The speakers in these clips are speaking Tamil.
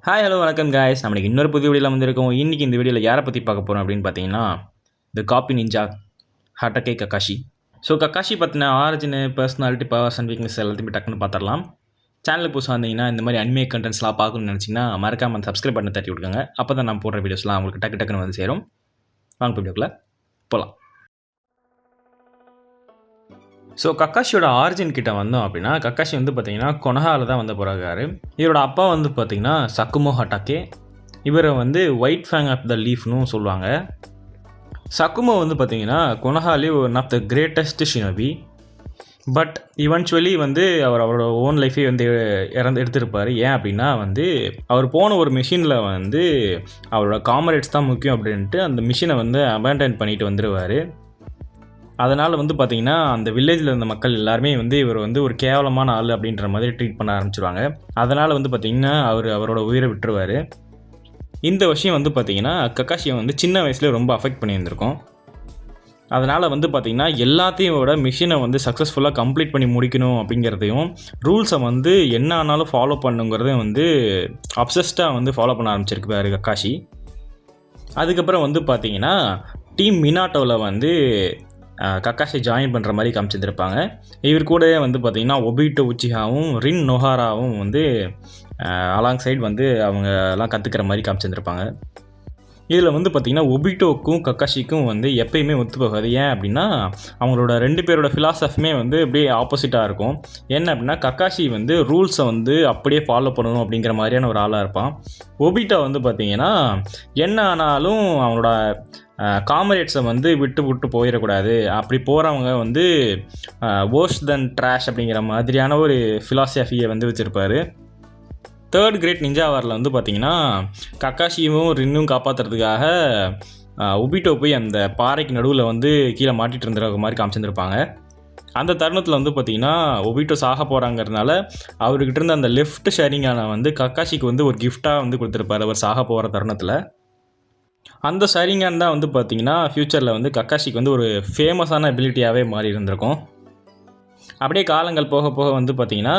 ஹாய் ஹலோ வணக்கம் காய்ஸ். நம்மளுக்கு இன்னொரு புதிய வீடியோவில் வந்திருக்கோம். இன்றைக்கி இந்த வீடியோவில் யாரை பற்றி பார்க்க போகிறோம் அப்படின்னு பார்த்தீங்கன்னா, the copy ninja Hatake Kakashi. So Kakashi பற்றின origin, personality, powers and weakness எல்லாத்தையுமே டக்குன்னு பார்த்துடலாம். சேனலுக்கு புதுசாக வந்தீங்கன்னா இந்த மாதிரி அனிமே கண்டென்ட்ஸ்லாம் பார்க்கணும்னு நினச்சிங்கன்னா மறக்காமல் சப்ஸ்கிரைப் பண்ணி தட்டி விடுங்க. அப்போ தான் நான் போடுற வீடியோஸ்லாம் உங்களுக்கு டக்குன்னு வந்து சேரும். வாங்க வீடியோக்குள்ளே போகலாம். ஸோ கக்காஷியோட ஆரிஜின் கிட்ட வந்தோம் அப்படின்னா, கக்காஷி வந்து பார்த்திங்கன்னா கொனஹாவில் தான் வந்து பிறகுறாரு. இவரோட அப்பா வந்து பார்த்திங்கன்னா சக்குமோ ஹட்டாகே. இவரை வந்து ஒயிட் ஃபேங் ஆஃப் த லீஃப்னு சொல்லுவாங்க. சக்குமோ வந்து பார்த்திங்கன்னா கொனஹாலே one of the greatest shinobi. But eventually வந்து அவரோட ஓன் லைஃபே வந்து எடுத்திருப்பார். ஏன் அப்படின்னா வந்து அவர் போன ஒரு மிஷினில் வந்து அவரோட காமரேட்ஸ் தான் முக்கியம் அப்படின்ட்டு அந்த மிஷினை வந்து அபேண்டன் பண்ணிட்டு வந்துடுவார். அதனால் வந்து பார்த்திங்கன்னா அந்த வில்லேஜில் இருந்த மக்கள் எல்லாருமே வந்து இவர் வந்து ஒரு கேவலமான ஆள் அப்படின்ற மாதிரி ட்ரீட் பண்ண ஆரம்பிச்சிருவாங்க. அதனால் வந்து பார்த்திங்கன்னா அவரோட உயிரை விட்டுருவார். இந்த விஷயம் வந்து பார்த்திங்கன்னா கக்காஷியை வந்து சின்ன வயசுலேயே ரொம்ப அஃபெக்ட் பண்ணியிருந்திருக்கும். அதனால் வந்து பார்த்திங்கன்னா எல்லாத்தையும் விட மிஷினை வந்து சக்ஸஸ்ஃபுல்லாக கம்ப்ளீட் பண்ணி முடிக்கணும் அப்படிங்கிறதையும், ரூல்ஸை வந்து என்ன ஆனாலும் ஃபாலோ பண்ணுங்கிறதையும் வந்து அப்சஸ்டாக வந்து ஃபாலோ பண்ண ஆரம்பிச்சிருக்காரு கக்காஷி. அதுக்கப்புறம் வந்து பார்த்திங்கன்னா டீம் மினாட்டோவில் வந்து கக்காஷி ஜாயின் பண்ணுற மாதிரி காமிச்சிருந்துருப்பாங்க. இவர் கூட வந்து பார்த்திங்கன்னா ஒபிட்டோ உச்சிஹாவும் ரின் நொஹாராவும் வந்து அலாங் சைடு வந்து அவங்க எல்லாம் கற்றுக்கிற மாதிரி காமிச்சிருந்துருப்பாங்க. இதில் வந்து பார்த்திங்கன்னா ஒபிட்டோக்கும் கக்காஷிக்கும் வந்து எப்பயுமே ஒத்து போகாது. ஏன் அப்படின்னா அவங்களோட 2 பேரோட ஃபிலாசபியுமே வந்து அப்படியே ஆப்போசிட்டாக இருக்கும். என்ன அப்படின்னா கக்காஷி வந்து ரூல்ஸை வந்து அப்படியே ஃபாலோ பண்ணணும் அப்படிங்கிற மாதிரியான ஒரு ஆளாக இருப்பான். ஒபிட்டோ வந்து பார்த்திங்கன்னா என்ன ஆனாலும் அவங்களோட காமரேட்ஸை வந்து விட்டு போயிடக்கூடாது, அப்படி போகிறவங்க வந்து worse than trash அப்படிங்கிற மாதிரியான ஒரு ஃபிலாசபியை வந்து வச்சுருப்பார். தேர்ட் கிரேட் நிஞ்சா வாரில் வந்து பார்த்திங்கன்னா கக்காஷியும் ரின்னும் காப்பாற்றுறதுக்காக ஒபிட்டோ போய் அந்த பாறைக்கு நடுவில் வந்து கீழே மாட்டிகிட்டு இருந்துற மாதிரி காமிச்சிருந்துருப்பாங்க. அந்த தருணத்தில் வந்து பார்த்திங்கன்னா ஒபிட்டோ சாக போகிறாங்கிறதுனால அவர்கிட்ட இருந்த அந்த லெஃப்ட் ஷேரிங்கான வந்து கக்காஷிக்கு வந்து ஒரு கிஃப்டாக வந்து கொடுத்துருப்பார் அவர் சாக போகிற தருணத்தில். அந்த ஷேரிங்கான் தான் வந்து பார்த்திங்கன்னா ஃப்யூச்சரில் வந்து கக்காஷிக்கு வந்து ஒரு ஃபேமஸான எபிலிட்டியாகவே மாறி இருந்திருக்கும். அப்படியே காலங்கள் போக போக வந்து பார்த்திங்கன்னா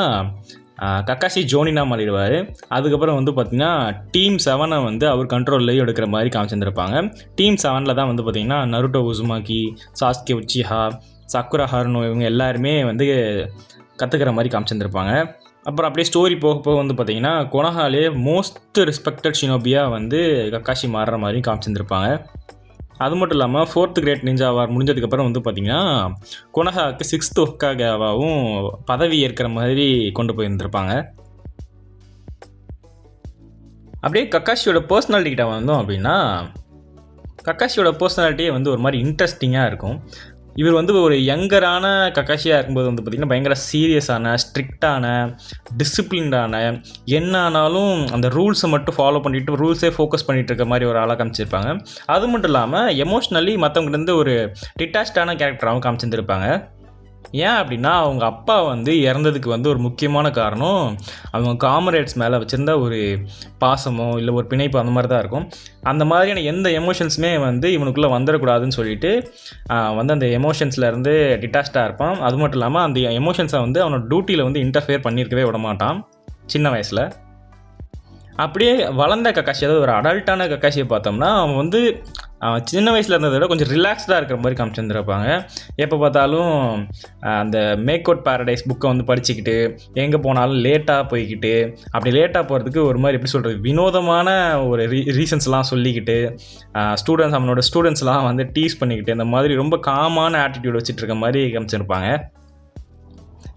கக்காஷி ஜோனினா மாறிடுவார். அதுக்கப்புறம் வந்து பார்த்திங்கன்னா டீம் 7 வந்து அவர் கண்ட்ரோல்லையும் எடுக்கிற மாதிரி காமிச்சிருந்துருப்பாங்க. டீம் 7 தான் வந்து பார்த்திங்கன்னா Naruto Uzumaki, Sasuke Uchiha, Sakura Haruno இவங்க எல்லாருமே வந்து கற்றுக்கிற மாதிரி காமிச்சிருந்துருப்பாங்க. அப்புறம் அப்படியே ஸ்டோரி போக போக வந்து பார்த்திங்கன்னா கொனஹாலே மோஸ்ட் ரெஸ்பெக்டட் ஷினோபியாக வந்து கக்காஷி மாறுற மாதிரி காமிச்சிருந்துருப்பாங்க. அது மட்டும் இல்லாமல் 4th கிரேட் நிஞ்சா வார் முடிஞ்சதுக்கப்புறம் வந்து பார்த்திங்கன்னா கொனஹாவுக்கு 6th ஹொக்காகேவாவும் பதவி ஏற்கிற மாதிரி கொண்டு போயிருந்திருப்பாங்க. அப்படியே கக்காஷியோட பர்சனாலிட்டி கிட்ட வந்தோம் அப்படின்னா கக்காஷியோட பர்சனாலிட்டியே வந்து ஒரு மாதிரி இன்ட்ரெஸ்டிங்காக இருக்கும். இவர் வந்து ஒரு யங்கரான கக்காஷியாக இருக்கும்போது வந்து பார்த்திங்கன்னா பயங்கர சீரியஸான, ஸ்ட்ரிக்டான, டிசிப்ளின்டான, என்ன ஆனாலும் அந்த ரூல்ஸை மட்டும் ஃபாலோ பண்ணிவிட்டு ரூல்ஸே ஃபோக்கஸ் பண்ணிகிட்டு இருக்க மாதிரி ஒரு ஆளாக காமிச்சிருப்பாங்க. அது மட்டும் இல்லாமல் எமோஷ்னலி மற்றவங்கிட்டேருந்து ஒரு டிட்டாச்சான கேரக்டராகவும் காமிச்சிருந்துருப்பாங்க. ஏன் அப்படின்னா அவங்க அப்பா வந்து இறந்ததுக்கு வந்து ஒரு முக்கியமான காரணம் அவங்க காமரேட்ஸ் மேலே வச்சுருந்த ஒரு பாசமோ இல்லை ஒரு பிணைப்பு அந்த மாதிரி தான் இருக்கும். அந்த மாதிரியான எந்த எமோஷன்ஸுமே வந்து இவனுக்குள்ளே வந்துடக்கூடாதுன்னு சொல்லிட்டு வந்து அந்த எமோஷன்ஸ்லேருந்து டிட்டாச்சாக இருப்பான். அது மட்டும் இல்லாமல் அந்த எமோஷன்ஸை வந்து அவனோட டியூட்டியில் வந்து இன்டர்ஃபியர் பண்ணியிருக்கவே விட மாட்டான் சின்ன வயசில். அப்படியே வளர்ந்த கக்காஷி, அதாவது ஒரு அடல்ட்டான கக்காஷியை பார்த்தோம்னா அவன் வந்து சின்ன வயசில் இருந்ததை விட கொஞ்சம் ரிலாக்ஸ்டாக இருக்கிற மாதிரி காமிச்சிருந்துருப்பாங்க. எப்போ பார்த்தாலும் அந்த மேக் அவுட் பேரடைஸ் புக்கை வந்து படிச்சுக்கிட்டு எங்கே போனாலும் லேட்டாக போய்கிட்டு, அப்படி லேட்டாக போகிறதுக்கு ஒரு மாதிரி எப்படி சொல்கிறது வினோதமான ஒரு ரீசன்ஸ்லாம் சொல்லிக்கிட்டு அவனோட ஸ்டூடெண்ட்ஸ்லாம் வந்து டீஸ் பண்ணிக்கிட்டு இந்த மாதிரி ரொம்ப காமான ஆட்டிடியூட் வச்சுட்டு இருக்க மாதிரி காமிச்சிருப்பாங்க.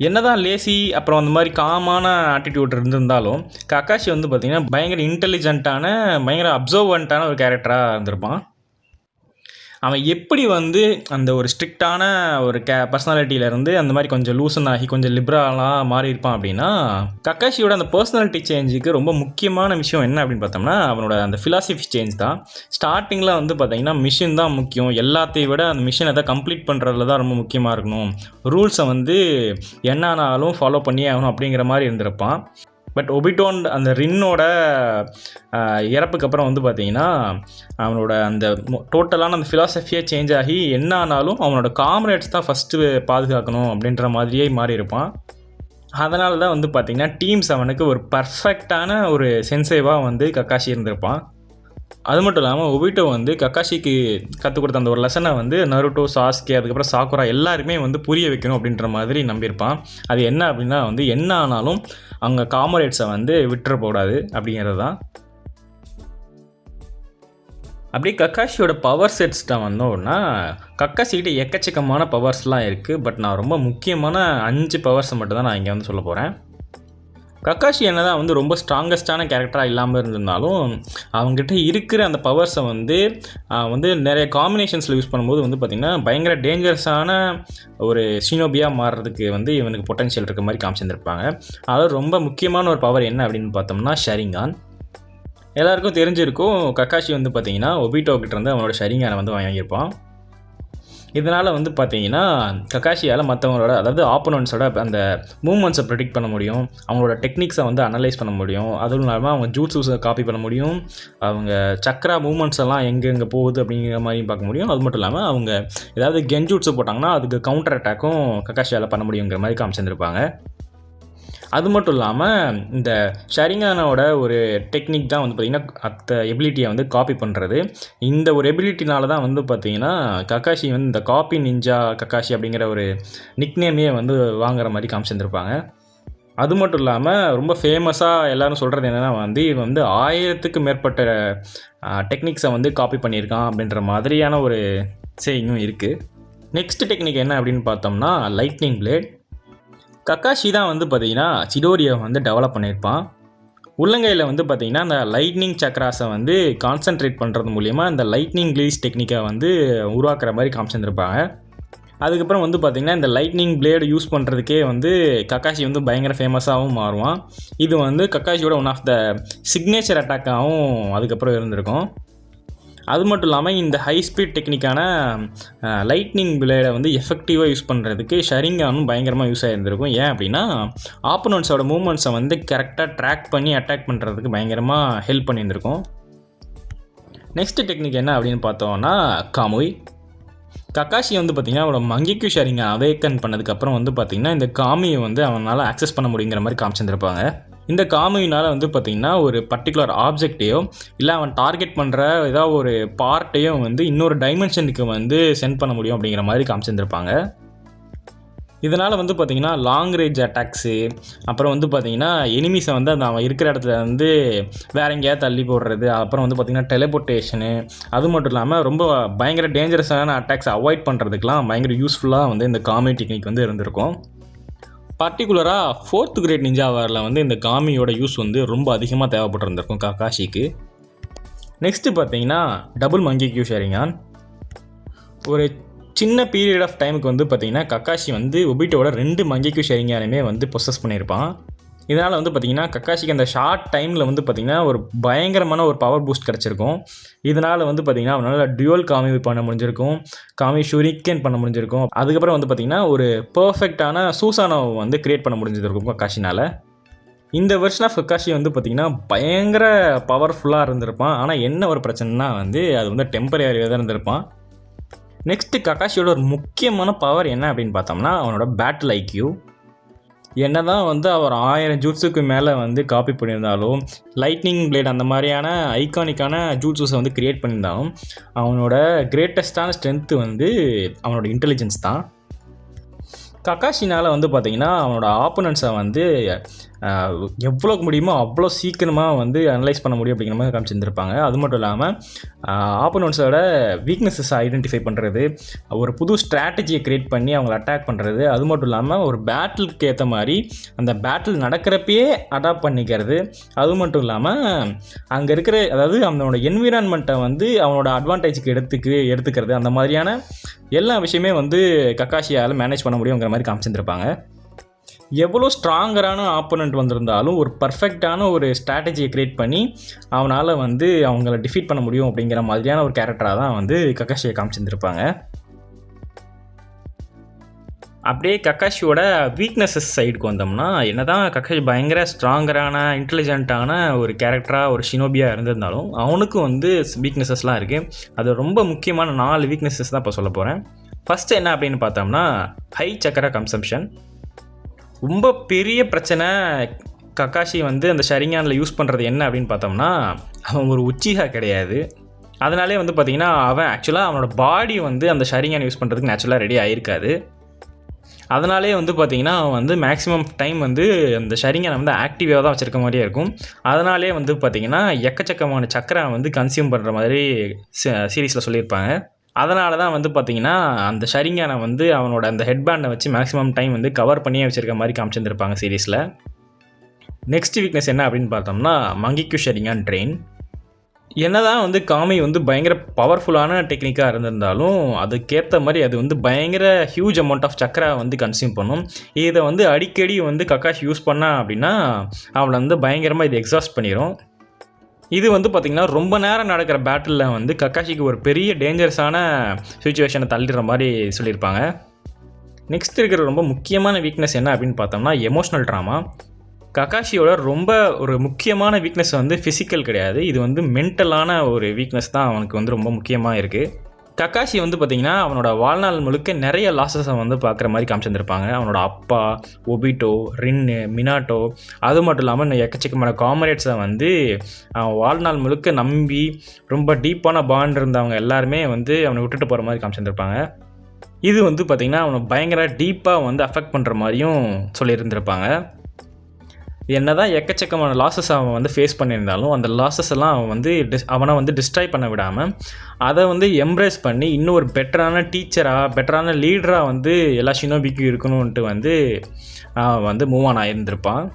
என்னதான் லேசி அப்புறம் அந்த மாதிரி காமான ஆட்டிடியூட் இருந்திருந்தாலும் கக்காஷி வந்து பார்த்திங்கன்னா பயங்கர இன்டெலிஜென்ட்டான, பயங்கர அப்சர்வண்ட்டான ஒரு கேரக்டராக இருந்திருப்பான். அவன் எப்படி வந்து அந்த ஒரு ஸ்ட்ரிக்டான ஒரு பர்சனாலிட்டியிலேருந்து அந்த மாதிரி கொஞ்சம் லூசன் ஆகி கொஞ்சம் லிபரலாக மாறி இருப்பான் அப்படின்னா கக்காஷியோட அந்த பர்சனாலிட்டி சேஞ்சுக்கு ரொம்ப முக்கியமான விஷயம் என்ன அப்படின்னு பார்த்தோம்னா அவனோட அந்த ஃபிலாசபி சேஞ்ச் தான். ஸ்டார்டிங்கில் வந்து பார்த்திங்கன்னா மிஷின் தான் முக்கியம், எல்லாத்தையும் விட அந்த மிஷினை தான் கம்ப்ளீட் பண்ணுறதுல தான் ரொம்ப முக்கியமாக இருக்கணும், ரூல்ஸை வந்து என்னானாலும் ஃபாலோ பண்ணியே ஆகணும் அப்படிங்கிற மாதிரி இருந்திருப்பான். பட் ஒபிட்டோன் அந்த ரின்னோட இறப்புக்கு அப்புறம் வந்து பார்த்திங்கன்னா அவனோட அந்த டோட்டலான அந்த ஃபிலாசபியே சேஞ்ச் ஆகி என்ன ஆனாலும் அவனோட காம்ரேட்ஸ் தான் ஃபஸ்ட்டு பாதுகாக்கணும் அப்படின்ற மாதிரியே மாறி இருப்பான். அதனால தான் வந்து பார்த்திங்கன்னா டீம் 7க்கு ஒரு பர்ஃபெக்டான ஒரு சென்சேவாக வந்து கக்காஷி இருந்திருப்பான். அது மட்டும் இல்லாமல் ஒபிட்டோ வந்து கக்காஷிக்கு கற்றுக் கொடுத்த அந்த ஒரு லெசனை வந்து நருட்டோ, சாஸ்கே, அதுக்கப்புறம் சாக்குரா எல்லாருமே வந்து புரிய வைக்கணும் அப்படின்ற மாதிரி நம்பியிருப்பான். அது என்ன அப்படின்னா வந்து என்ன ஆனாலும் அவங்க காமரேட்ஸை வந்து விட்டுறக்கூடாது அப்படிங்கிறது தான். அப்படியே கக்காஷியோட பவர் செட்ஸ்ட்டை வந்தோன்னா கக்காஷிக்கிட்ட எக்கச்சக்கமான பவர்ஸ்லாம் இருக்குது. பட் நான் ரொம்ப முக்கியமான 5 பவர்ஸை மட்டும் தான் நான் இங்கே வந்து சொல்ல போகிறேன். கக்காஷி என்ன தான் வந்து ரொம்ப ஸ்ட்ராங்கஸ்டான கேரக்டராக இல்லாமல் இருந்திருந்தாலும் அவங்ககிட்ட இருக்கிற அந்த பவர்ஸை வந்து நிறைய காம்பினேஷன்ஸில் யூஸ் பண்ணும்போது வந்து பார்த்திங்கன்னா பயங்கர டேஞ்சரஸான ஒரு ஷினோபியாக மாறுறதுக்கு வந்து இவனுக்கு பொட்டன்ஷியல் இருக்க மாதிரி காமிச்சிருந்துருப்பாங்க. அதாவது ரொம்ப முக்கியமான ஒரு பவர் என்ன அப்படின்னு பார்த்தோம்னா ஷரிங்கான். எல்லாருக்கும் தெரிஞ்சிருக்கும் கக்காஷி வந்து பார்த்திங்கன்னா ஒபிட்டோ கிட்டேருந்து அவனோட ஷரிங்கானை வந்து வாங்கியிருப்பான். இதனால் வந்து பார்த்தீங்கன்னா கக்காஷியால் மற்றவங்களோட அதாவது ஆப்போனன்ட்ஸோட அந்த மூவ்மெண்ட்ஸை ப்ரெடிக்ட் பண்ண முடியும், அவங்களோட டெக்னிக்ஸை வந்து அனலைஸ் பண்ண முடியும், அதுவும் இல்லாமல் அவங்க ஜூட்ஸை காப்பி பண்ண முடியும், அவங்க சக்ரா மூவ்மெண்ட்ஸ் எல்லாம் எங்கெங்கே போகுது அப்படிங்கிற மாதிரியும் பார்க்க முடியும். அது மட்டும் இல்லாமல் அவங்க ஏதாவது கென்ஜூட்ஸை போட்டாங்கன்னா அதுக்கு கவுண்டர் அட்டாக்கும் கக்காஷியால் பண்ண முடியுங்கிற மாதிரி காமிச்சிருந்துருப்பாங்க. அது மட்டும் இல்லாமல் இந்த ஷரிங்கானோட ஒரு டெக்னிக் தான் வந்து பார்த்திங்கன்னா அந்த எபிலிட்டியை வந்து காப்பி பண்ணுறது. இந்த ஒரு எபிலிட்டினால தான் வந்து பார்த்திங்கன்னா கக்காஷி வந்து இந்த காப்பி நிஞ்சா கக்காஷி அப்படிங்கிற ஒரு நிக்நேமையே வந்து வாங்குற மாதிரி காமிச்சிருந்துருப்பாங்க. அது மட்டும் இல்லாமல் ரொம்ப ஃபேமஸாக எல்லோரும் சொல்கிறது என்னென்னா வந்து இவன் வந்து 1000க்கு மேற்பட்ட டெக்னிக்ஸை வந்து காப்பி பண்ணியிருக்கான் அப்படின்ற மாதிரியான ஒரு சேயிங்கும் இருக்குது. நெக்ஸ்ட் டெக்னிக் என்ன அப்படின்னு பார்த்தோம்னா லைட்னிங் பிளேட். கக்காஷி தான் வந்து பார்த்திங்கன்னா சிடோரியை வந்து டெவலப் பண்ணியிருப்பான். உள்ளங்கையில் வந்து பார்த்திங்கன்னா அந்த லைட்னிங் சக்ராஸை வந்து கான்சன்ட்ரேட் பண்ணுறது மூலிமா இந்த லைட்னிங் க்ளீஸ் டெக்னிக்கை வந்து உருவாக்குற மாதிரி காமிச்சிருந்துருப்பாங்க. அதுக்கப்புறம் வந்து பார்த்திங்கன்னா இந்த லைட்னிங் பிளேடு யூஸ் பண்ணுறதுக்கே வந்து கக்காஷி வந்து பயங்கர ஃபேமஸாகவும் மாறுவான். இது வந்து கக்காஷியோட ஒன் ஆஃப் த சிக்னேச்சர் அட்டாக்காகவும் அதுக்கப்புறம் இருந்திருக்கும். அது மட்டும் இல்லாமல் இந்த ஹை ஸ்பீட் டெக்னிக்கான லைட்னிங் பிளேடை வந்து எஃபெக்டிவாக யூஸ் பண்ணுறதுக்கு ஷரிங்கானும் பயங்கரமாக யூஸ் ஆகியிருந்திருக்கும். ஏன் அப்படின்னா ஆப்போனன்ட்ஸோட மூவ்மெண்ட்ஸை வந்து கரெக்டாக ட்ராக் பண்ணி அட்டாக் பண்ணுறதுக்கு பயங்கரமாக ஹெல்ப் பண்ணியிருந்திருக்கும். நெக்ஸ்ட் டெக்னிக் என்ன அப்படின்னு பார்த்தோன்னா காமுய். கக்காஷி வந்து பார்த்திங்கன்னா அவனோட மங்கிக்கு ஷரிங்கை அவேக்கன் பண்ணதுக்கப்புறம் வந்து பார்த்திங்கன்னா இந்த காமியை வந்து அவனால் ஆக்சஸ் பண்ண முடியுங்கிற மாதிரி காமிச்சிருந்துருப்பாங்க. இந்த காமியினால் வந்து பார்த்திங்கன்னா ஒரு பர்டிகுலர் ஆப்ஜெக்டையோ இல்லை அவன் டார்கெட் பண்ணுற ஏதாவது ஒரு பார்ட்டையோ வந்து இன்னொரு டைமென்ஷனுக்கு வந்து சென்ட் பண்ண முடியும் அப்படிங்கிற மாதிரி காமிச்சிருந்துருப்பாங்க. இதனால் வந்து பார்த்திங்கன்னா லாங் ரேஞ்ச் அட்டாக்ஸு, அப்புறம் வந்து பார்த்திங்கன்னா எனிமீஸை வந்து அந்த அவன் இருக்கிற இடத்துல வந்து வேற எங்கேயாவது தள்ளி போடுறது, அப்புறம் வந்து பார்த்திங்கன்னா டெலிபோர்ட்டேஷனு, அது மட்டும் இல்லாமல் ரொம்ப பயங்கர டேஞ்சரஸான அட்டாக்ஸை அவாய்ட் பண்ணுறதுக்கெலாம் பயங்கர யூஸ்ஃபுல்லாக வந்து இந்த காமி டெக்னிக் வந்து இருந்திருக்கும். பர்டிகுலராக 4th கிரேட் நிஞ்சா வாரில் வந்து இந்த காமியோட யூஸ் வந்து ரொம்ப அதிகமாக தேவைப்பட்டிருந்திருக்கும் கக்காஷிக்கு. நெக்ஸ்ட்டு பார்த்தீங்கன்னா டபுள் மங்கிக்யூ ஷரிங்கான். ஒரு சின்ன பீரியட் ஆஃப் டைமுக்கு வந்து பார்த்திங்கன்னா கக்காஷி வந்து ஒபிட்டோட 2 மங்கிக்யூ ஷரிங்கானுமே வந்து பொசஸ் பண்ணியிருப்பான். இதனால் வந்து பார்த்திங்கன்னா கக்காஷிக்கு அந்த ஷார்ட் டைமில் வந்து பார்த்திங்கன்னா ஒரு பயங்கரமான ஒரு பவர் பூஸ்ட் கிடச்சிருக்கும். இதனால் வந்து பார்த்திங்கன்னா அவனால் டியூவல் காமி பண்ண முடிஞ்சிருக்கும், காமி ஷூரிக்கன் பண்ண முடிஞ்சிருக்கும். அதுக்கப்புறம் வந்து பார்த்திங்கன்னா ஒரு பர்ஃபெக்டான சூசானோவை வந்து க்ரியேட் பண்ண முடிஞ்சிருக்கும் கக்காஷினால். இந்த வெர்ஷன் ஆஃப் கக்காஷி வந்து பார்த்திங்கன்னா பயங்கர பவர்ஃபுல்லாக இருந்திருப்பான். ஆனால் என்ன ஒரு பிரச்சனைனா வந்து அது வந்து டெம்பரரியாக தான் இருந்திருப்பான். நெக்ஸ்ட்டு கக்காஷியோட ஒரு முக்கியமான பவர் என்ன அப்படின்னு பார்த்தோம்னா அவனோட பேட்டில் ஐக்யூ. என்ன தான் வந்து அவர் 1000 ஜூட்ஸுக்கு மேலே வந்து காப்பி பண்ணியிருந்தாலும் லைட்னிங் பிளேட் அந்த மாதிரியான ஐகானிக்கான ஜூட்ஸஸை வந்து க்ரியேட் பண்ணியிருந்தாலும் அவனோட கிரேட்டஸ்டான ஸ்ட்ரென்த்து வந்து அவனோட இன்டெலிஜென்ஸ் தான். கக்காஷினால் வந்து பார்த்திங்கன்னா அவனோட ஆப்போனன்ட்ஸை வந்து எவ்வளோக்கு முடியுமோ அவ்வளோ சீக்கிரமாக வந்து அனலைஸ் பண்ண முடியும் அப்படிங்கிற மாதிரி காமிச்சிருந்துருப்பாங்க. அது மட்டும் இல்லாமல் ஆப்போனன்ட்ஸோட வீக்னஸஸை ஐடென்டிஃபை பண்ணுறது, ஒரு புது ஸ்ட்ராட்டஜியை க்ரியேட் பண்ணி அவங்களை அட்டாக் பண்ணுறது, அது மட்டும் இல்லாமல் ஒரு பேட்டிலுக்கு ஏற்ற மாதிரி அந்த பேட்டில் நடக்கிறப்பயே அடாப்ட் பண்ணிக்கிறது, அது மட்டும் இல்லாமல் அங்கே இருக்கிற அதாவது அவனோட என்விரான்மெண்ட்டை வந்து அவனோட அட்வான்டேஜுக்கு எடுத்துக்கிறது, அந்த மாதிரியான எல்லா விஷயமே வந்து கக்காஷியால் மேனேஜ் பண்ண முடியுங்கிற மாதிரி காமிச்சிருந்துருப்பாங்க. எவ்வளோ ஸ்ட்ராங்கரான ஆப்போனண்ட் வந்திருந்தாலும் ஒரு பர்ஃபெக்டான ஒரு ஸ்ட்ராட்டஜியை க்ரியேட் பண்ணி அவனால் வந்து அவங்கள டிஃபீட் பண்ண முடியும் அப்படிங்கிற மாதிரியான ஒரு கேரக்டராக தான் வந்து கக்காஷியை காமிச்சிருந்துருப்பாங்க. அப்படியே கக்காஷியோட வீக்னஸஸ் சைடுக்கு வந்தோம்னா என்ன தான் கக்காஷி பயங்கர ஸ்ட்ராங்கரான இன்டெலிஜென்ட்டான ஒரு கேரக்டராக ஒரு ஷினோபியாக இருந்திருந்தாலும் அவனுக்கும் வந்து வீக்னஸஸ்லாம் இருக்குது. அது ரொம்ப முக்கியமான 4 வீக்னஸஸ் தான் இப்போ சொல்ல போகிறேன். ஃபஸ்ட்டு என்ன அப்படின்னு பார்த்தோம்னா ஹை சக்கரா கன்சம்ஷன். ரொம்ப பெரிய பிரச்சனை கக்காஷி வந்து அந்த ஷரிங்கானில் யூஸ் பண்ணுறது என்ன அப்படின்னு பார்த்தோம்னா, அவன் ஒரு உச்சிஹா கிடையாது. அதனாலே வந்து பார்த்திங்கன்னா அவன் ஆக்சுவலாக அவனோட பாடி வந்து அந்த ஷரிங்கான் யூஸ் பண்ணுறதுக்கு நேச்சுரலாக ரெடி ஆகிருக்காது. அதனாலே வந்து பார்த்திங்கன்னா அவன் வந்து மேக்ஸிமம் டைம் வந்து அந்த ஷரிங்கானை வந்து ஆக்டிவாக தான் வச்சுருக்க மாதிரியே இருக்கும். அதனாலே வந்து பார்த்திங்கன்னா எக்கச்சக்கமான சக்கரை வந்து கன்சியூம் பண்ணுற மாதிரி சீரீஸில் சொல்லியிருப்பாங்க. அதனால தான் வந்து பார்த்திங்கன்னா அந்த ஷரிங்கானை வந்து அவனோட அந்த ஹெட்பேண்டை வச்சு மேக்ஸிமம் டைம் வந்து கவர் பண்ணியே வச்சுருக்க மாதிரி காமிச்சிருந்துருப்பாங்க சீரீஸில். நெக்ஸ்ட் வீக்னஸ் என்ன அப்படின்னு பார்த்தோம்னா மங்கிக்கு ஷரிங்கான் ட்ரெயின். என்னதான் வந்து காமி வந்து பயங்கர பவர்ஃபுல்லான டெக்னிக்காக இருந்திருந்தாலும் அதுக்கேற்ற மாதிரி அது வந்து பயங்கர ஹியூஜ் அமௌண்ட் ஆஃப் சக்கரை வந்து கன்சியூம் பண்ணும். இதை வந்து அடிக்கடி வந்து கக்காஷி யூஸ் பண்ணா அப்படின்னா அவளை வந்து பயங்கரமாக இது எக்ஸாஸ்ட் பண்ணிடும். இது வந்து பார்த்திங்கன்னா ரொம்ப நேரம் நடக்கிற பேட்டிலில் வந்து கக்காஷிக்கு ஒரு பெரிய டேஞ்சரஸான சுச்சுவேஷனை தள்ளிடுற மாதிரி சொல்லியிருப்பாங்க. நெக்ஸ்ட் இருக்கிற ரொம்ப முக்கியமான வீக்னஸ் என்ன அப்படின்னு பார்த்தோம்னா எமோஷ்னல் ட்ராமா. கக்காஷியோட ரொம்ப ஒரு முக்கியமான வீக்னஸ் வந்து ஃபிசிக்கல் கிடையாது, இது வந்து மென்டலான ஒரு வீக்னஸ் தான் அவனுக்கு வந்து ரொம்ப முக்கியமாக இருக்குது. கக்காஷி வந்து பார்த்திங்கன்னா அவனோட வாழ்நாள் முழுக்க நிறைய லாஸஸை வந்து பார்க்குற மாதிரி காமிச்சிருந்துருப்பாங்க. அவனோட அப்பா, ஒபிட்டோ, ரின்னு, மினாட்டோ, அது மட்டும் இல்லாமல் இன்னும் எக்கச்சக்கமான காமரேட்ஸை வந்து அவன் வாழ்நாள் முழுக்க நம்பி ரொம்ப டீப்பான பாண்ட் இருந்தவங்க எல்லாருமே வந்து அவனை விட்டுட்டு போகிற மாதிரி காமிச்சிருந்துருப்பாங்க. இது வந்து பார்த்திங்கன்னா அவனை பயங்கர டீப்பாக வந்து அஃபெக்ட் பண்ணுற மாதிரியும் சொல்லியிருந்திருப்பாங்க. என்ன தான் எக்கச்சக்கமான லாஸஸ் அவன் வந்து ஃபேஸ் பண்ணியிருந்தாலும் அந்த லாஸஸ் எல்லாம் அவன் வந்து அவனை வந்து டிஸ்ட்ராய் பண்ண விடாமல் அதை வந்து எம்ப்ரேஸ் பண்ணி இன்னும் ஒரு பெட்டரான டீச்சராக, பெட்டரான லீடராக வந்து எல்லா ஷினோபிக்கும் இருக்கணும்ன்ட்டு வந்து அவன் வந்து மூவ் ஆன் ஆகியிருந்திருப்பான்.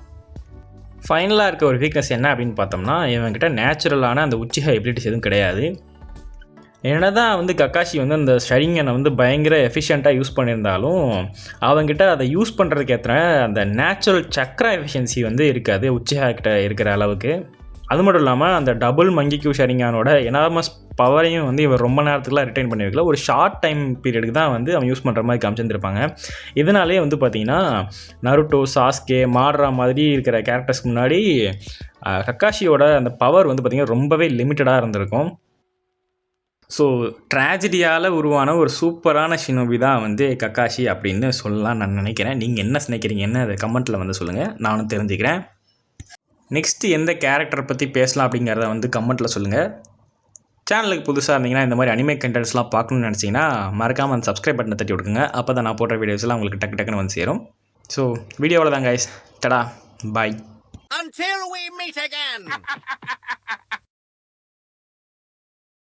ஃபைனலாக இருக்க ஒரு வீக்னஸ் என்ன அப்படின்னு பார்த்தோம்னா இவன்கிட்ட நேச்சுரலான அந்த உச்சிஹா எபிலிட்டிஸ் எதுவும் கிடையாது. என்ன தான் வந்து கக்காஷி வந்து அந்த ஷரிங்கனை வந்து பயங்கர எஃபிஷியண்ட்டாக யூஸ் பண்ணியிருந்தாலும் அவங்ககிட்ட அதை யூஸ் பண்ணுறதுக்கு ஏற்ற அந்த நேச்சுரல் சக்ரா எஃபிஷியன்சி வந்து இருக்காது உச்சிஹா கிட்ட இருக்கிற அளவுக்கு. அது மட்டும் இல்லாமல் அந்த டபுள் மங்கிக்யூ ஷரிங்கானோட எனார்மஸ் பவரையும் வந்து இவர் ரொம்ப நேரத்துக்குலாம் ரிட்டைன் பண்ணி வைக்கல, ஒரு ஷார்ட் டைம் பீரியடுக்கு தான் வந்து அவன் யூஸ் பண்ணுற மாதிரி காமிச்சிருந்துருப்பாங்க. இதனாலே வந்து பார்த்திங்கன்னா நருட்டோ, சாஸ்கே, மாட்ரா மாதிரி இருக்கிற கேரக்டர்ஸ்க்கு முன்னாடி கக்காஷியோட அந்த பவர் வந்து பார்த்திங்கன்னா ரொம்பவே லிமிட்டடாக இருந்திருக்கும். ஸோ ட்ராஜடியால் உருவான ஒரு சூப்பரான ஷினோபி தான் வந்து கக்காஷி அப்படின்னு சொல்லலாம் நான் நினைக்கிறேன். நீங்கள் என்ன நினைக்கிறீங்கன்னு அதை கமெண்ட்டில் வந்து சொல்லுங்கள், நானும் தெரிஞ்சுக்கிறேன். நெக்ஸ்ட்டு எந்த கேரக்டரை பற்றி பேசலாம் அப்படிங்கிறத வந்து கமெண்ட்டில் சொல்லுங்கள். சேனலுக்கு புதுசாக இருந்தீங்கன்னா இந்த மாதிரி அனிமே கண்டென்ட்ஸ்லாம் பார்க்கணுன்னு நினச்சிங்கன்னா மறக்காமல் அந்த சப்ஸ்கிரைப் பட்டனை தட்டி விடுங்க. அப்போ தான் நான் போடுற வீடியோஸ்லாம் உங்களுக்கு டக்குன்னு வந்து சேரும். ஸோ வீடியோவில் தான் கைஸ், டடா, பாய். Until we meet again.